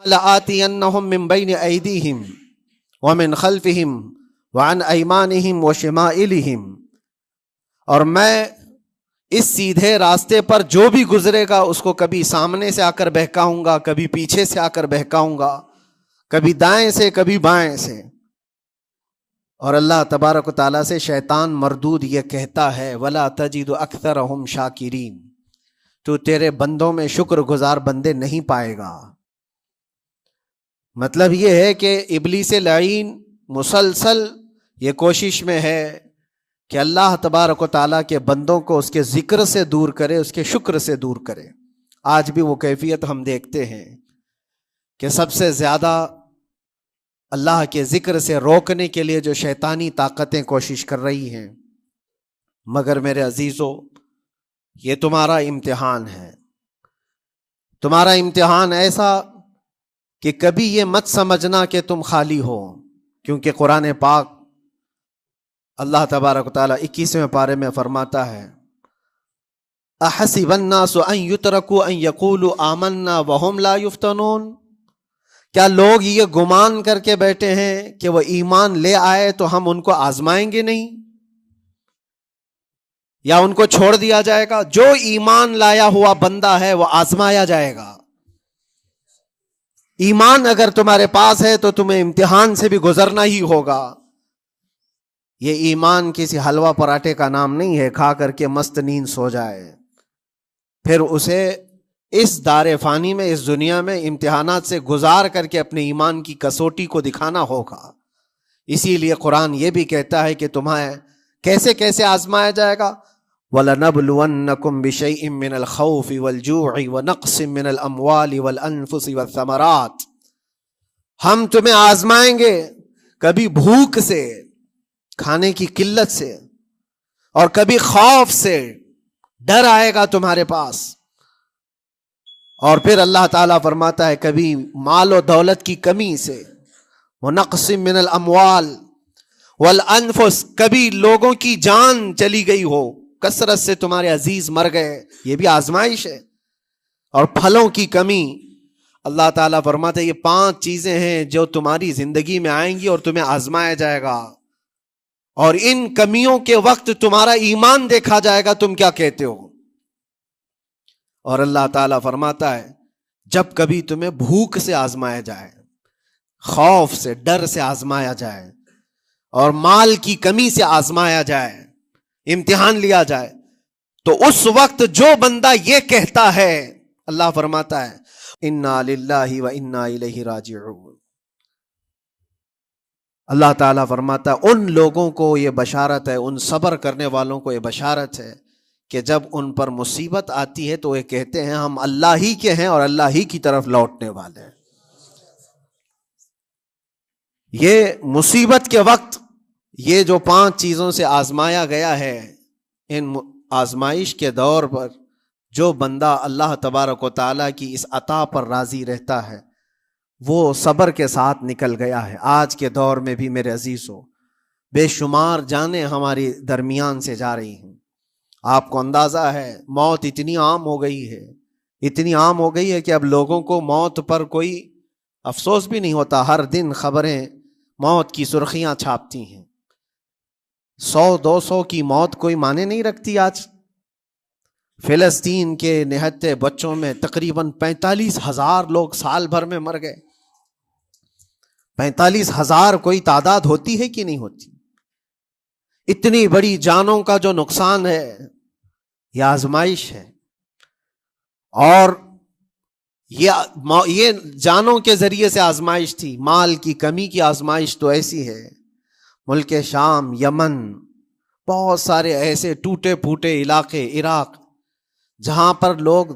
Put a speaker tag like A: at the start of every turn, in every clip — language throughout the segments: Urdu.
A: لآتینہم من بین ایدیہم ومن خلفہم وعن ایمانہم وشمائلہم، اور میں اس سیدھے راستے پر جو بھی گزرے گا اس کو کبھی سامنے سے آ کر بہکاؤں گا، کبھی پیچھے سے آ کر بہکاؤں گا، کبھی دائیں سے کبھی بائیں سے۔ اور اللہ تبارک و تعالیٰ سے شیطان مردود یہ کہتا ہے وَلَا تَجِدُ أَكْثَرَهُمْ شَاكِرِينَ، تو تیرے بندوں میں شکر گزار بندے نہیں پائے گا۔ مطلب یہ ہے کہ ابلیس لعین مسلسل یہ کوشش میں ہے کہ اللہ تبارک و تعالیٰ کے بندوں کو اس کے ذکر سے دور کرے، اس کے شکر سے دور کرے۔ آج بھی وہ کیفیت ہم دیکھتے ہیں کہ سب سے زیادہ اللہ کے ذکر سے روکنے کے لیے جو شیطانی طاقتیں کوشش کر رہی ہیں، مگر میرے عزیزو یہ تمہارا امتحان ہے، تمہارا امتحان ایسا کہ کبھی یہ مت سمجھنا کہ تم خالی ہو، کیونکہ قرآن پاک اللہ تبارک و تعالیٰ 21ویں پارے میں فرماتا ہے احسب الناس ان یترکوا ان یقولوا آمنا وهم لا یفتنون، کیا لوگ یہ گمان کر کے بیٹھے ہیں کہ وہ ایمان لے آئے تو ہم ان کو آزمائیں گے نہیں، یا ان کو چھوڑ دیا جائے گا؟ جو ایمان لایا ہوا بندہ ہے وہ آزمایا جائے گا۔ ایمان اگر تمہارے پاس ہے تو تمہیں امتحان سے بھی گزرنا ہی ہوگا۔ یہ ایمان کسی حلوہ پراٹھے کا نام نہیں ہے کھا کر کے مست نیند سو جائے، پھر اسے اس دار فانی میں، اس دنیا میں امتحانات سے گزار کر کے اپنے ایمان کی کسوٹی کو دکھانا ہوگا۔ اسی لیے قرآن یہ بھی کہتا ہے کہ تمہیں کیسے کیسے آزمایا جائے گا، وَلَنَبْلُوَنَّكُمْ بِشَيْءٍ مِّنَ الْخَوْفِ وَالْجُوعِ وَنَقْصٍ مِّنَ الْأَمْوَالِ وَالْأَنفُسِ وَالثَّمَرَاتِ، ہم تمہیں آزمائیں گے کبھی بھوک سے، کھانے کی قلت سے، اور کبھی خوف سے، ڈر آئے گا تمہارے پاس، اور پھر اللہ تعالیٰ فرماتا ہے کبھی مال و دولت کی کمی سے، وَنَقْصٍ مِّنَ الْأَمْوَالِ وَالْأَنفُسِ، کبھی لوگوں کی جان چلی گئی ہو، کثرت سے تمہارے عزیز مر گئے، یہ بھی آزمائش ہے، اور پھلوں کی کمی۔ اللہ تعالیٰ فرماتا ہے یہ 5 چیزیں ہیں جو تمہاری زندگی میں آئیں گی اور تمہیں آزمایا جائے گا، اور ان کمیوں کے وقت تمہارا ایمان دیکھا جائے گا تم کیا کہتے ہو۔ اور اللہ تعالیٰ فرماتا ہے جب کبھی تمہیں بھوک سے آزمایا جائے، خوف سے، ڈر سے آزمایا جائے، اور مال کی کمی سے آزمایا جائے، امتحان لیا جائے، تو اس وقت جو بندہ یہ کہتا ہے، اللہ فرماتا ہے انا للہ و انا الیہ راجعون، اللہ تعالیٰ فرماتا ہے ان لوگوں کو یہ بشارت ہے، ان صبر کرنے والوں کو یہ بشارت ہے کہ جب ان پر مصیبت آتی ہے تو یہ کہتے ہیں ہم اللہ ہی کے ہیں اور اللہ ہی کی طرف لوٹنے والے ہیں۔ یہ مصیبت کے وقت یہ جو 5 چیزوں سے آزمایا گیا ہے، ان آزمائش کے دور پر جو بندہ اللہ تبارک و تعالیٰ کی اس عطا پر راضی رہتا ہے وہ صبر کے ساتھ نکل گیا ہے۔ آج کے دور میں بھی میرے عزیزو بے شمار جانیں ہماری درمیان سے جا رہی ہیں، آپ کو اندازہ ہے موت اتنی عام ہو گئی ہے، اتنی عام ہو گئی ہے کہ اب لوگوں کو موت پر کوئی افسوس بھی نہیں ہوتا۔ ہر دن خبریں موت کی سرخیاں چھاپتی ہیں، 100-200 کی موت کوئی معنی نہیں رکھتی۔ آج فلسطین کے نہتے بچوں میں تقریباً 45,000 لوگ سال بھر میں مر گئے۔ 45,000 کوئی تعداد ہوتی ہے کہ نہیں ہوتی؟ اتنی بڑی جانوں کا جو نقصان ہے یہ آزمائش ہے، اور یہ جانوں کے ذریعے سے آزمائش تھی۔ مال کی کمی کی آزمائش تو ایسی ہے، ملک شام، یمن، بہت سارے ایسے ٹوٹے پھوٹے علاقے، عراق، جہاں پر لوگ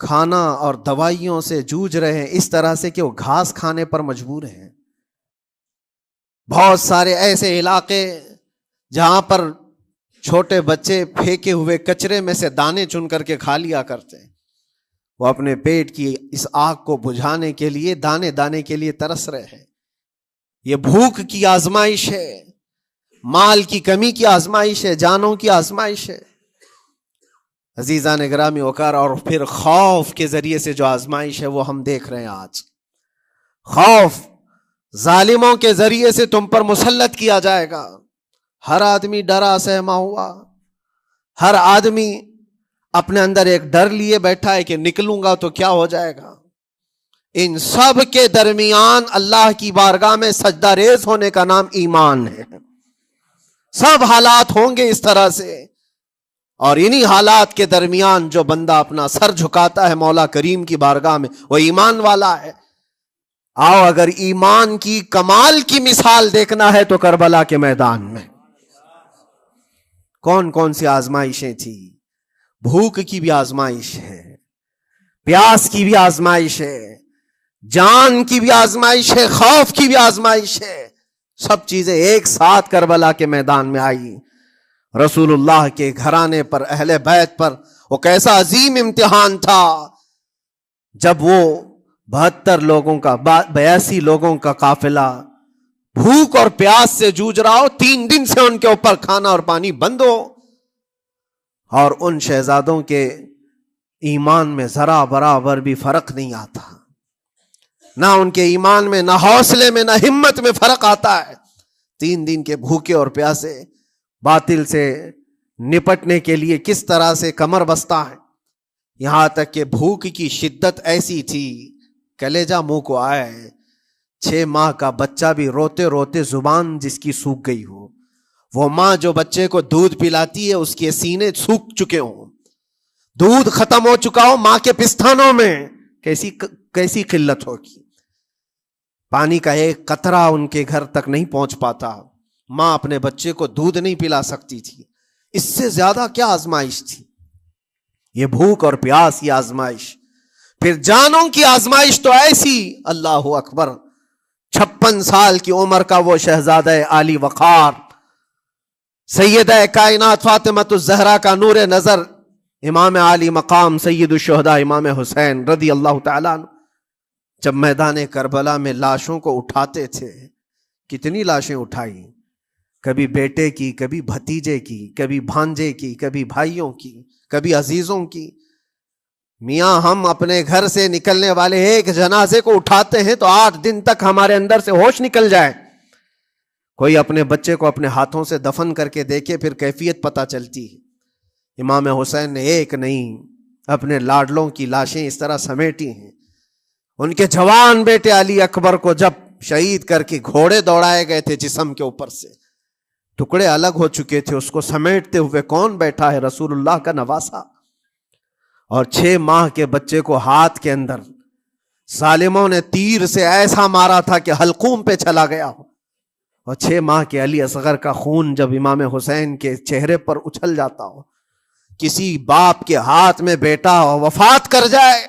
A: کھانا اور دوائیوں سے جوجھ رہے ہیں اس طرح سے کہ وہ گھاس کھانے پر مجبور ہیں۔ بہت سارے ایسے علاقے جہاں پر چھوٹے بچے پھینکے ہوئے کچرے میں سے دانے چن کر کے کھا لیا کرتے ہیں، وہ اپنے پیٹ کی اس آگ کو بجھانے کے لیے دانے دانے کے لیے ترس رہے ہیں۔ یہ بھوک کی آزمائش ہے، مال کی کمی کی آزمائش ہے، جانوں کی آزمائش ہے۔ عزیزان گرامی وقار، اور پھر خوف کے ذریعے سے جو آزمائش ہے وہ ہم دیکھ رہے ہیں آج۔ خوف ظالموں کے ذریعے سے تم پر مسلط کیا جائے گا. ہر آدمی ڈرا سہما ہوا، ہر آدمی اپنے اندر ایک ڈر لیے بیٹھا ہے کہ نکلوں گا تو کیا ہو جائے گا. ان سب کے درمیان اللہ کی بارگاہ میں سجدہ ریز ہونے کا نام ایمان ہے. سب حالات ہوں گے اس طرح سے، اور انہی حالات کے درمیان جو بندہ اپنا سر جھکاتا ہے مولا کریم کی بارگاہ میں وہ ایمان والا ہے. آؤ اگر ایمان کی کمال کی مثال دیکھنا ہے تو کربلا کے میدان میں کون کون سی آزمائشیں تھی. بھوک کی بھی آزمائش ہے، پیاس کی بھی آزمائش ہے، جان کی بھی آزمائش ہے، خوف کی بھی آزمائش ہے. سب چیزیں ایک ساتھ کربلا کے میدان میں آئی. رسول اللہ کے گھرانے پر، اہل بیت پر وہ کیسا عظیم امتحان تھا جب وہ 72 لوگوں کا 82 لوگوں کا قافلہ بھوک اور پیاس سے جوجھ رہا ہو، 3 دن سے ان کے اوپر کھانا اور پانی بند ہو، اور ان شہزادوں کے ایمان میں ذرا برابر بھی فرق نہیں آتا. نہ ان کے ایمان میں، نہ حوصلے میں، نہ ہمت میں فرق آتا ہے. 3 دن کے بھوکے اور پیاسے باطل سے نپٹنے کے لیے کس طرح سے کمر بستہ ہے. یہاں تک کہ بھوک کی شدت ایسی تھی کلیجہ منہ کو آئے. 6 ماہ کا بچہ بھی روتے روتے زبان جس کی سوکھ گئی ہو، وہ ماں جو بچے کو دودھ پلاتی ہے اس کے سینے سوکھ چکے ہوں، دودھ ختم ہو چکا ہو ماں کے پستانوں میں، کیسی قلت ہوگی. پانی کا ایک قطرہ ان کے گھر تک نہیں پہنچ پاتا. ماں اپنے بچے کو دودھ نہیں پلا سکتی تھی. اس سے زیادہ کیا آزمائش تھی. یہ بھوک اور پیاس کی آزمائش. پھر جانوں کی آزمائش تو ایسی، اللہ اکبر. 56 سال کی عمر کا وہ شہزادہ عالی وقار، سیدہ کائنات فاطمۃ الزہرا کا نور نظر، امام عالی مقام سید الشہداء امام حسین رضی اللہ تعالیٰ عنہ، جب میدان کربلا میں لاشوں کو اٹھاتے تھے، کتنی لاشیں اٹھائی، کبھی بیٹے کی، کبھی بھتیجے کی، کبھی بھانجے کی، کبھی بھائیوں کی، کبھی عزیزوں کی. میاں ہم اپنے گھر سے نکلنے والے ایک جنازے کو اٹھاتے ہیں تو 8 دن تک ہمارے اندر سے ہوش نکل جائے. کوئی اپنے بچے کو اپنے ہاتھوں سے دفن کر کے دیکھے پھر کیفیت پتہ چلتی ہے. امام حسین نے ایک نہیں اپنے لاڈلوں کی لاشیں اس طرح سمیٹی ہیں. ان کے جوان بیٹے علی اکبر کو جب شہید کر کے گھوڑے دوڑائے گئے تھے جسم کے اوپر سے، ٹکڑے الگ ہو چکے تھے، اس کو سمیٹتے ہوئے کون بیٹھا ہے؟ رسول اللہ کا نواسا. اور 6 ماہ کے بچے کو ہاتھ کے اندر ظالموں نے تیر سے ایسا مارا تھا کہ حلقوم پہ چلا گیا ہو. اور 6 ماہ کے علی اصغر کا خون جب امام حسین کے چہرے پر اچھل جاتا ہو، کسی باپ کے ہاتھ میں بیٹا وفات کر جائے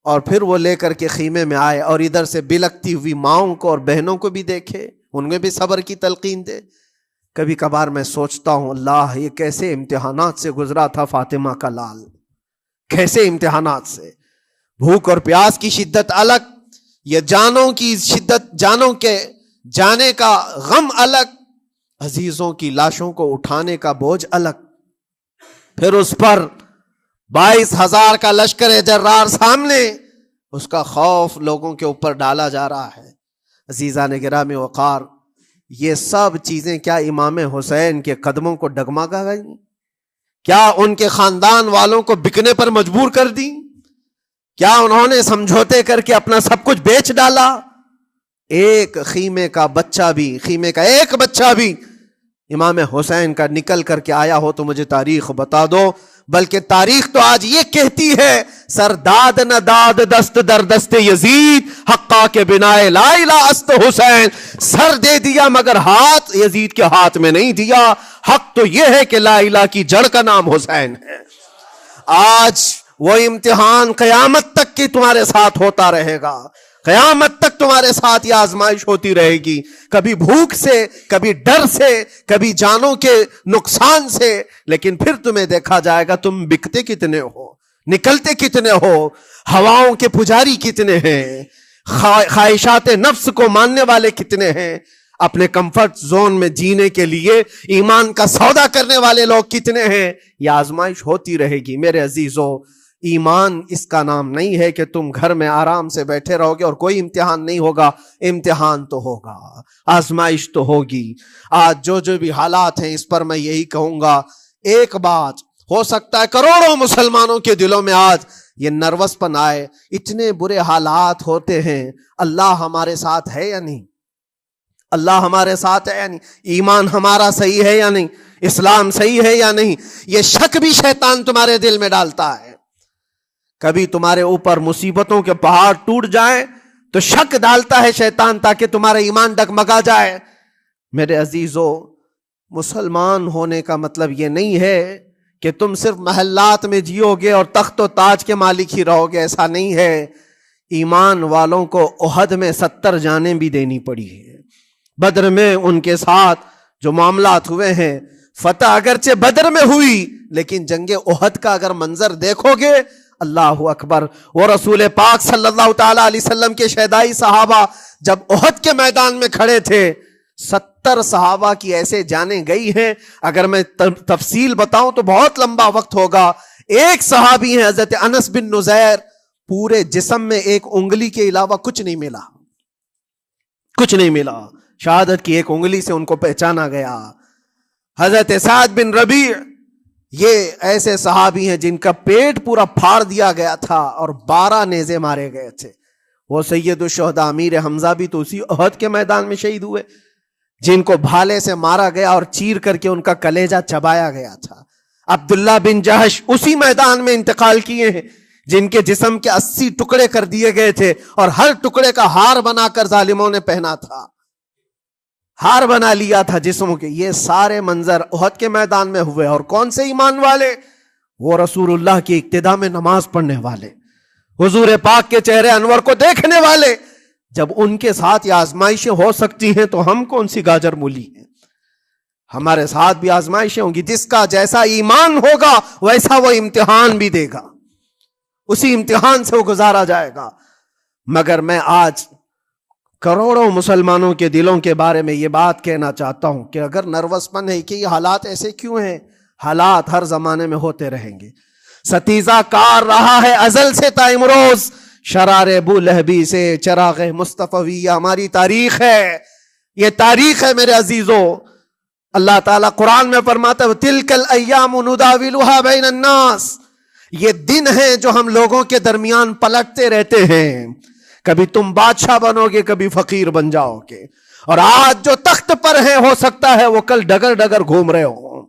A: اور پھر وہ لے کر کے خیمے میں آئے اور ادھر سے بلکتی ہوئی ماؤں کو اور بہنوں کو بھی دیکھے، ان میں بھی صبر کی تلقین دے. کبھی کبھار میں سوچتا ہوں اللہ یہ کیسے امتحانات سے گزرا تھا فاطمہ کا لال، کیسے امتحانات سے. بھوک اور پیاس کی شدت الگ، یہ جانوں کی شدت، جانوں کے جانے کا غم الگ، عزیزوں کی لاشوں کو اٹھانے کا بوجھ الگ. پھر اس پر 22,000 کا لشکر جرار سامنے، اس کا خوف لوگوں کے اوپر ڈالا جا رہا ہے. عزیزان گرامی وقار، یہ سب چیزیں کیا امام حسین کے قدموں کو ڈگمگا گئیں؟ کیا ان کے خاندان والوں کو بکنے پر مجبور کر دی؟ کیا انہوں نے سمجھوتے کر کے اپنا سب کچھ بیچ ڈالا؟ ایک خیمے کا بچہ بھی، خیمے کا ایک بچہ بھی امام حسین کا نکل کر کے آیا ہو تو مجھے تاریخ بتا دو. بلکہ تاریخ تو آج یہ کہتی ہے سر داد نہ داد دست در دست یزید حقا کے بنا لا الہ است حسین. سر دے دیا مگر ہاتھ یزید کے ہاتھ میں نہیں دیا. حق تو یہ ہے کہ لا الہ کی جڑ کا نام حسین ہے. آج وہ امتحان قیامت تک کی تمہارے ساتھ ہوتا رہے گا، قیامت تک تمہارے ساتھ یہ آزمائش ہوتی رہے گی، کبھی بھوک سے، کبھی ڈر سے، کبھی جانوں کے نقصان سے. لیکن پھر تمہیں دیکھا جائے گا تم بکتے کتنے ہو، نکلتے کتنے ہو، ہواؤں کے پجاری کتنے ہیں، خواہشات نفس کو ماننے والے کتنے ہیں، اپنے کمفرٹ زون میں جینے کے لیے ایمان کا سودا کرنے والے لوگ کتنے ہیں. یہ آزمائش ہوتی رہے گی میرے عزیزوں. ایمان اس کا نام نہیں ہے کہ تم گھر میں آرام سے بیٹھے رہو گے اور کوئی امتحان نہیں ہوگا. امتحان تو ہوگا, آزمائش تو ہوگی. آج جو بھی حالات ہیں اس پر میں یہی کہوں گا, ایک بات ہو سکتا ہے کروڑوں مسلمانوں کے دلوں میں آج یہ نروس پن آئے, اتنے برے حالات ہوتے ہیں, اللہ ہمارے ساتھ ہے یا نہیں؟ اللہ ہمارے ساتھ ہے یا نہیں؟ ایمان ہمارا صحیح ہے یا نہیں؟ اسلام صحیح ہے یا نہیں؟ یہ شک بھی شیطان تمہارے دل میں ڈالتا ہے. کبھی تمہارے اوپر مصیبتوں کے پہاڑ ٹوٹ جائیں تو شک ڈالتا ہے شیطان تاکہ تمہارا ایمان ڈگمگا جائے. میرے عزیزو, مسلمان ہونے کا مطلب یہ نہیں ہے کہ تم صرف محلات میں جیو گے اور تخت و تاج کے مالک ہی رہو گے, ایسا نہیں ہے. ایمان والوں کو احد میں 70 جانیں بھی دینی پڑی ہے. بدر میں ان کے ساتھ جو معاملات ہوئے ہیں, فتح اگرچہ بدر میں ہوئی لیکن جنگ احد کا اگر منظر دیکھو گے, اللہ اکبر. وہ رسول پاک صلی اللہ تعالی علیہ وسلم کے شہدائی صحابہ جب احد کے میدان میں کھڑے تھے, 70 صحابہ کی ایسے جانیں گئی ہیں, اگر میں تفصیل بتاؤں تو بہت لمبا وقت ہوگا. ایک صحابی ہیں حضرت انس بن نزیر, پورے جسم میں ایک انگلی کے علاوہ کچھ نہیں ملا, کچھ نہیں ملا. شہادت کی ایک انگلی سے ان کو پہچانا گیا. حضرت سعد بن ربیع, یہ ایسے صحابی ہیں جن کا پیٹ پورا پھاڑ دیا گیا تھا اور 12 نیزے مارے گئے تھے. وہ سید الشہداء امیر حمزہ بھی تو اسی احد کے میدان میں شہید ہوئے, جن کو بھالے سے مارا گیا اور چیر کر کے ان کا کلیجہ چبایا گیا تھا. عبداللہ بن جہش اسی میدان میں انتقال کیے ہیں, جن کے جسم کے 80 ٹکڑے کر دیے گئے تھے اور ہر ٹکڑے کا ہار بنا کر ظالموں نے پہنا تھا, ہار بنا لیا تھا جسموں کے. یہ سارے منظر احد کے میدان میں ہوئے. اور کون سے ایمان والے؟ وہ رسول اللہ کی اقتداء میں نماز پڑھنے والے, حضور پاک کے چہرے انور کو دیکھنے والے. جب ان کے ساتھ یہ آزمائشیں ہو سکتی ہیں تو ہم کون سی گاجر مولی ہیں؟ ہمارے ساتھ بھی آزمائشیں ہوں گی. جس کا جیسا ایمان ہوگا ویسا وہ امتحان بھی دے گا, اسی امتحان سے وہ گزارا جائے گا. مگر میں آج کروڑوں مسلمانوں کے دلوں کے بارے میں یہ بات کہنا چاہتا ہوں کہ اگر نروس پن ہے کہ یہ حالات ایسے کیوں ہیں, حالات ہر زمانے میں ہوتے رہیں گے. ستیزہ کار رہا ہے ازل سے تا امروز, شرار ابو لہبی سے چراغ مصطفی. ہماری تاریخ ہے, یہ تاریخ ہے میرے عزیزو. اللہ تعالیٰ قرآن میں فرماتا ہے تلک الایام نداولها بین الناس, یہ دن ہیں جو ہم لوگوں کے درمیان پلٹتے رہتے ہیں. کبھی تم بادشاہ بنو گے, کبھی فقیر بن جاؤ گے. اور آج جو تخت پر ہیں ہو سکتا ہے وہ کل ڈگر ڈگر گھوم رہے ہوں.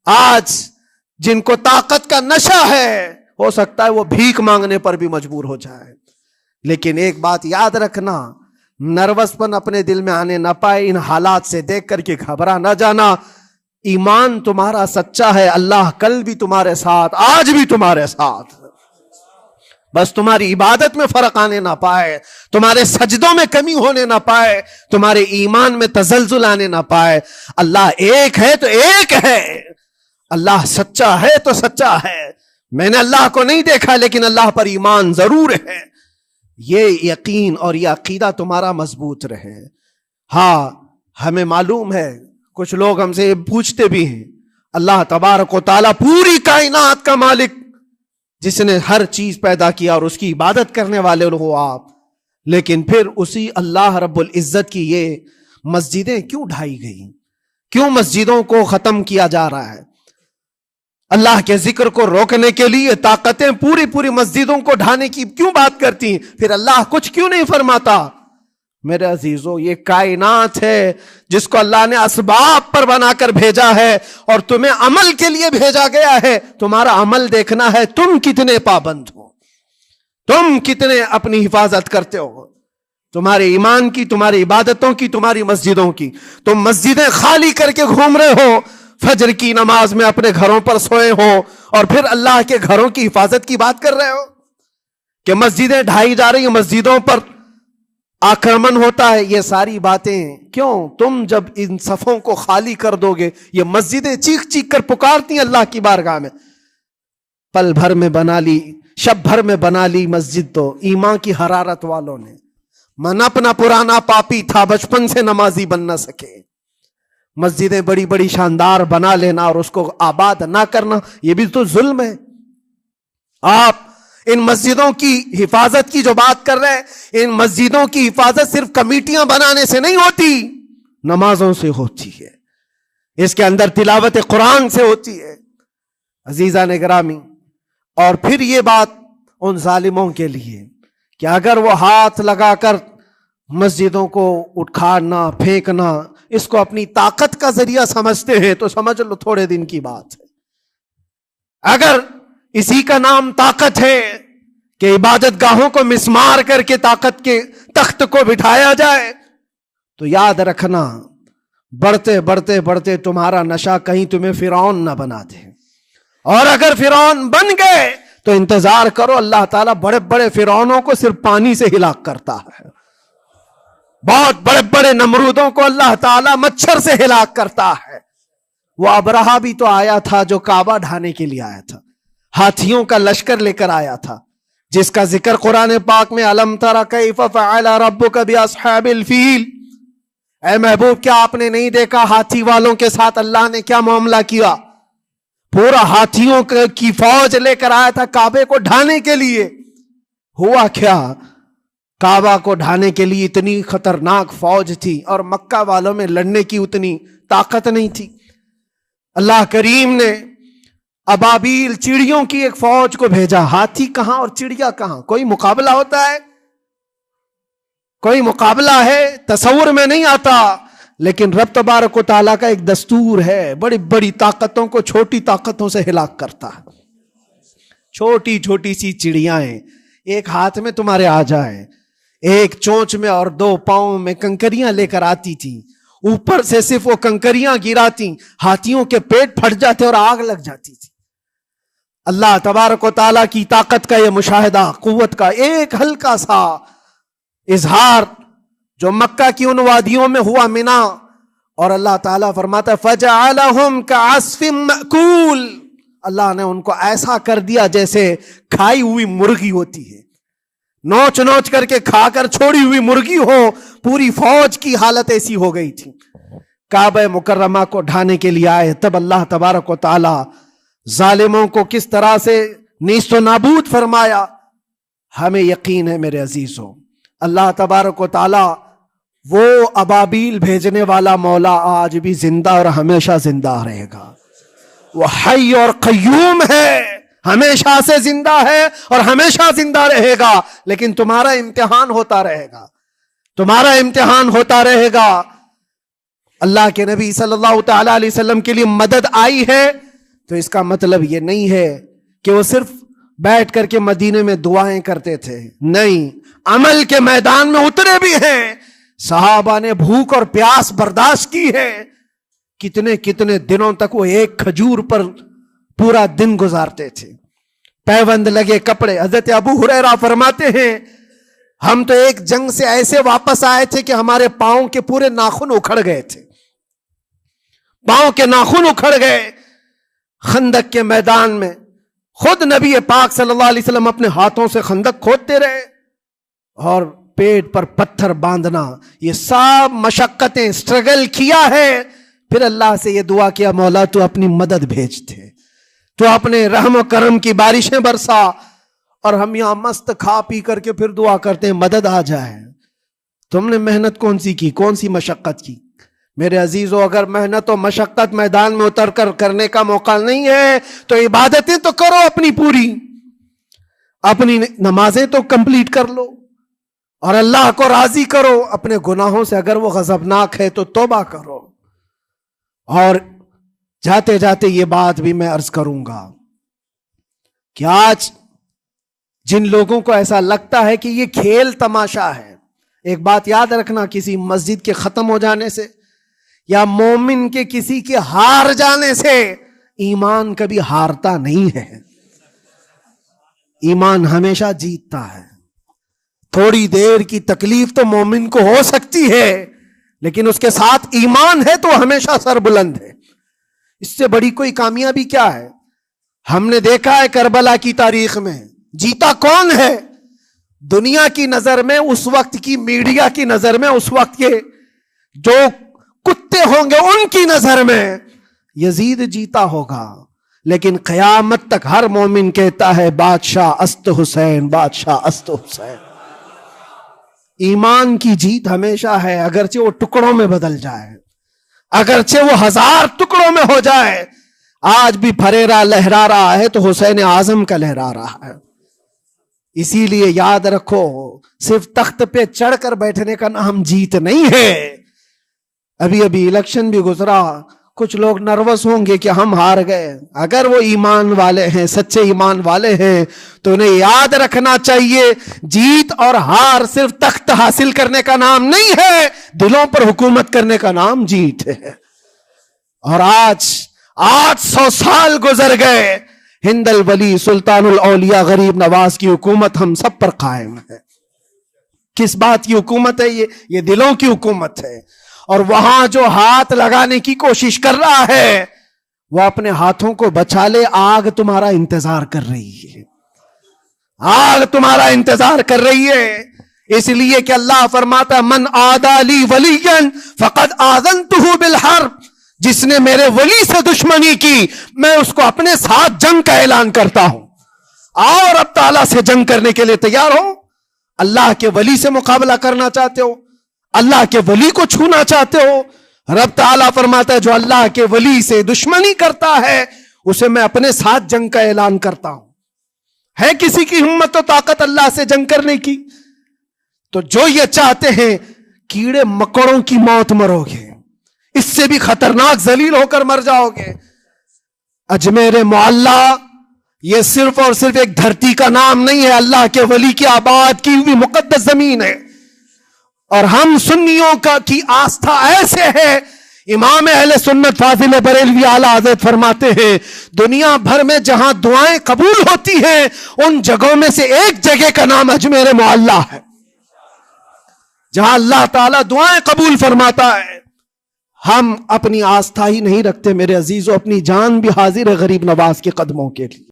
A: آج جن کو طاقت کا نشہ ہے ہو سکتا ہے وہ بھیک مانگنے پر بھی مجبور ہو جائے. لیکن ایک بات یاد رکھنا, نروس پن اپنے دل میں آنے نہ پائے. ان حالات سے دیکھ کر کے گھبرا نہ جانا. ایمان تمہارا سچا ہے, اللہ کل بھی تمہارے ساتھ, آج بھی تمہارے ساتھ. بس تمہاری عبادت میں فرق آنے نہ پائے, تمہارے سجدوں میں کمی ہونے نہ پائے, تمہارے ایمان میں تزلزل آنے نہ پائے. اللہ ایک ہے تو ایک ہے, اللہ سچا ہے تو سچا ہے. میں نے اللہ کو نہیں دیکھا لیکن اللہ پر ایمان ضرور ہے. یہ یقین اور یہ عقیدہ تمہارا مضبوط رہے. ہاں ہمیں معلوم ہے, کچھ لوگ ہم سے پوچھتے بھی ہیں, اللہ تبارک و تعالیٰ پوری کائنات کا مالک جس نے ہر چیز پیدا کیا اور اس کی عبادت کرنے والے ہو آپ, لیکن پھر اسی اللہ رب العزت کی یہ مسجدیں کیوں ڈھائی گئی, کیوں مسجدوں کو ختم کیا جا رہا ہے؟ اللہ کے ذکر کو روکنے کے لیے طاقتیں پوری مسجدوں کو ڈھانے کی کیوں بات کرتی ہیں, پھر اللہ کچھ کیوں نہیں فرماتا؟ میرے عزیزو, یہ کائنات ہے جس کو اللہ نے اسباب پر بنا کر بھیجا ہے اور تمہیں عمل کے لیے بھیجا گیا ہے. تمہارا عمل دیکھنا ہے, تم کتنے پابند ہو, تم کتنے اپنی حفاظت کرتے ہو, تمہارے ایمان کی, تمہاری عبادتوں کی, تمہاری مسجدوں کی. تم مسجدیں خالی کر کے گھوم رہے ہو, فجر کی نماز میں اپنے گھروں پر سوئے ہو اور پھر اللہ کے گھروں کی حفاظت کی بات کر رہے ہو کہ مسجدیں ڈھائی جا رہی ہیں, مسجدوں پر آکرمن ہوتا ہے. یہ ساری باتیں کیوں؟ تم جب ان صفوں کو خالی کر دو گے, یہ مسجدیں چیخ چیخ کر پکارتی ہیں اللہ کی بارگاہ میں. پل بھر میں بنا لی, شب بھر میں بنا لی مسجد تو ایمان کی حرارت والوں نے. من اپنا پرانا پاپی تھا, بچپن سے نمازی بن نہ سکے. مسجدیں بڑی بڑی شاندار بنا لینا اور اس کو آباد نہ کرنا, یہ بھی تو ظلم ہے. آپ ان مسجدوں کی حفاظت کی جو بات کر رہے ہیں، ان مسجدوں کی حفاظت صرف کمیٹیاں بنانے سے نہیں ہوتی، نمازوں سے ہوتی ہے، اس کے اندر تلاوت قرآن سے ہوتی ہے عزیزان گرامی۔ اور پھر یہ بات ان ظالموں کے لیے کہ اگر وہ ہاتھ لگا کر مسجدوں کو اٹھانا پھینکنا اس کو اپنی طاقت کا ذریعہ سمجھتے ہیں تو سمجھ لو تھوڑے دن کی بات ہے۔ اگر اسی کا نام طاقت ہے کہ عبادت گاہوں کو مسمار کر کے طاقت کے تخت کو بٹھایا جائے تو یاد رکھنا بڑھتے بڑھتے بڑھتے تمہارا نشہ کہیں تمہیں فرعون نہ بنا دے، اور اگر فرعون بن گئے تو انتظار کرو، اللہ تعالیٰ بڑے بڑے فرعونوں کو صرف پانی سے ہلاک کرتا ہے، بہت بڑے بڑے نمرودوں کو اللہ تعالیٰ مچھر سے ہلاک کرتا ہے۔ وہ ابرہہ بھی تو آیا تھا جو کعبہ ڈھانے کے لیے آیا تھا، ہاتھیوں کا لشکر لے کر آیا تھا، جس کا ذکر قرآن پاک میں الم تر کیف فعل ربک باصحاب الفیل، اے محبوب کیا آپ نے نہیں دیکھا ہاتھی والوں کے ساتھ اللہ نے کیا معاملہ کیا؟ پورا ہاتھیوں کی فوج لے کر آیا تھا کعبے کو ڈھانے کے لیے، ہوا کیا؟ کعبہ کو ڈھانے کے لیے اتنی خطرناک فوج تھی اور مکہ والوں میں لڑنے کی اتنی طاقت نہیں تھی۔ اللہ کریم نے ابابیل چڑیوں کی ایک فوج کو بھیجا، ہاتھی کہاں اور چڑیا کہاں؟ کوئی مقابلہ ہوتا ہے؟ کوئی مقابلہ ہے؟ تصور میں نہیں آتا، لیکن رب تبارک و تعالیٰ کا ایک دستور ہے، بڑی بڑی طاقتوں کو چھوٹی طاقتوں سے ہلاک کرتا ہے۔ چھوٹی چھوٹی سی چڑیاں ایک ہاتھ میں تمہارے آ جائیں، ایک چونچ میں اور دو پاؤں میں کنکریاں لے کر آتی تھی، اوپر سے صرف وہ کنکریاں گراتی، ہاتھیوں کے پیٹ پھٹ جاتے اور آگ لگ جاتی تھی۔ اللہ تبارک و تعالیٰ کی طاقت کا یہ مشاہدہ، قوت کا ایک ہلکا سا اظہار جو مکہ کی ان وادیوں میں ہوا منا، اور اللہ تعالیٰ فرماتا ہے فَجَعَلَهُمْ كَعَصْفٍ مَأْكُولٍ، اللہ نے ان کو ایسا کر دیا جیسے کھائی ہوئی مرغی ہوتی ہے، نوچ نوچ کر کے کھا کر چھوڑی ہوئی مرغی ہو، پوری فوج کی حالت ایسی ہو گئی تھی۔ کعبہ مکرمہ کو ڈھانے کے لیے آئے، تب اللہ تبارک و تعالی ظالموں کو کس طرح سے نیست و نابود فرمایا۔ ہمیں یقین ہے میرے عزیزوں، اللہ تبارک و تعالی وہ ابابیل بھیجنے والا مولا آج بھی زندہ اور ہمیشہ زندہ رہے گا۔ وہ حی اور قیوم ہے، ہمیشہ سے زندہ ہے اور ہمیشہ زندہ رہے گا، لیکن تمہارا امتحان ہوتا رہے گا، تمہارا امتحان ہوتا رہے گا۔ اللہ کے نبی صلی اللہ تعالی علیہ وسلم کے لیے مدد آئی ہے تو اس کا مطلب یہ نہیں ہے کہ وہ صرف بیٹھ کر کے مدینے میں دعائیں کرتے تھے، نہیں، عمل کے میدان میں اترے بھی ہیں۔ صحابہ نے بھوک اور پیاس برداشت کی ہے، کتنے کتنے دنوں تک وہ ایک کھجور پر پورا دن گزارتے تھے، پیوند لگے کپڑے۔ حضرت ابو ہریرہ فرماتے ہیں ہم تو ایک جنگ سے ایسے واپس آئے تھے کہ ہمارے پاؤں کے پورے ناخن اکھڑ گئے تھے، پاؤں کے ناخن اکھڑ گئے۔ خندق کے میدان میں خود نبی پاک صلی اللہ علیہ وسلم اپنے ہاتھوں سے خندق کھودتے رہے، اور پیٹ پر پتھر باندھنا، یہ سب مشقتیں، سٹرگل کیا ہے، پھر اللہ سے یہ دعا کیا مولا تو اپنی مدد بھیج دے، تو اپنے رحم و کرم کی بارشیں برسا۔ اور ہم یہاں مست کھا پی کر کے پھر دعا کرتے ہیں مدد آ جائے۔ تم نے محنت کون سی کی، کون سی مشقت کی؟ میرے عزیزو، اگر محنت و مشقت میدان میں اتر کر کرنے کا موقع نہیں ہے تو عبادتیں تو کرو اپنی پوری، اپنی نمازیں تو کمپلیٹ کر لو اور اللہ کو راضی کرو۔ اپنے گناہوں سے اگر وہ غضبناک ہے تو توبہ کرو۔ اور جاتے جاتے یہ بات بھی میں عرض کروں گا کہ آج جن لوگوں کو ایسا لگتا ہے کہ یہ کھیل تماشا ہے، ایک بات یاد رکھنا، کسی مسجد کے ختم ہو جانے سے یا مومن کے کسی کے ہار جانے سے ایمان کبھی ہارتا نہیں ہے، ایمان ہمیشہ جیتتا ہے۔ تھوڑی دیر کی تکلیف تو مومن کو ہو سکتی ہے، لیکن اس کے ساتھ ایمان ہے تو ہمیشہ سر بلند ہے۔ اس سے بڑی کوئی کامیابی کیا ہے؟ ہم نے دیکھا ہے کربلا کی تاریخ میں جیتا کون ہے؟ دنیا کی نظر میں، اس وقت کی میڈیا کی نظر میں، اس وقت کے جو کتے ہوں گے ان کی نظر میں یزید جیتا ہوگا، لیکن قیامت تک ہر مومن کہتا ہے بادشاہ است حسین، بادشاہ است حسین۔ ایمان کی جیت ہمیشہ ہے، اگرچہ وہ ٹکڑوں میں بدل جائے، اگرچہ وہ 1000 ٹکڑوں میں ہو جائے۔ آج بھی پھریرا لہرا رہا ہے تو حسین اعظم کا لہرا رہا ہے۔ اسی لیے یاد رکھو، صرف تخت پہ چڑھ کر بیٹھنے کا نام جیت نہیں ہے۔ ابھی الیکشن بھی گزرا، کچھ لوگ نروس ہوں گے کہ ہم ہار گئے۔ اگر وہ ایمان والے ہیں، سچے ایمان والے ہیں، تو انہیں یاد رکھنا چاہیے جیت اور ہار صرف تخت حاصل کرنے کا نام نہیں ہے، دلوں پر حکومت کرنے کا نام جیت ہے۔ اور آج 800 سال گزر گئے، ہند الولی سلطان الاولیاء غریب نواز کی حکومت ہم سب پر قائم ہے۔ کس بات کی حکومت ہے یہ دلوں کی حکومت ہے۔ اور وہاں جو ہاتھ لگانے کی کوشش کر رہا ہے وہ اپنے ہاتھوں کو بچا لے، آگ تمہارا انتظار کر رہی ہے، آگ تمہارا انتظار کر رہی ہے۔ اس لیے کہ اللہ فرماتا ہے من عادی لی ولیا فقد آذنتہ بالحرب، جس نے میرے ولی سے دشمنی کی میں اس کو اپنے ساتھ جنگ کا اعلان کرتا ہوں۔ اور اب تعالیٰ سے جنگ کرنے کے لیے تیار ہو؟ اللہ کے ولی سے مقابلہ کرنا چاہتے ہو؟ اللہ کے ولی کو چھونا چاہتے ہو؟ رب تعالیٰ فرماتا ہے جو اللہ کے ولی سے دشمنی کرتا ہے اسے میں اپنے ساتھ جنگ کا اعلان کرتا ہوں۔ ہے کسی کی ہمت و طاقت اللہ سے جنگ کرنے کی؟ تو جو یہ چاہتے ہیں کیڑے مکڑوں کی موت مرو گے، اس سے بھی خطرناک ذلیل ہو کر مر جاؤ گے۔ اجمیر معلیٰ یہ صرف اور صرف ایک دھرتی کا نام نہیں ہے، اللہ کے ولی کی آباد کی ہوئی مقدس زمین ہے۔ اور ہم سنیوں کی آستھا ایسے ہے، امام اہل سنت فاضل بریلوی اعلیٰ حضرت فرماتے ہیں دنیا بھر میں جہاں دعائیں قبول ہوتی ہیں ان جگہوں میں سے ایک جگہ کا نام اجمیر معلیٰ ہے، جہاں اللہ تعالیٰ دعائیں قبول فرماتا ہے۔ ہم اپنی آستھا ہی نہیں رکھتے میرے عزیزو، اپنی جان بھی حاضر ہے غریب نواز کے قدموں کے لیے۔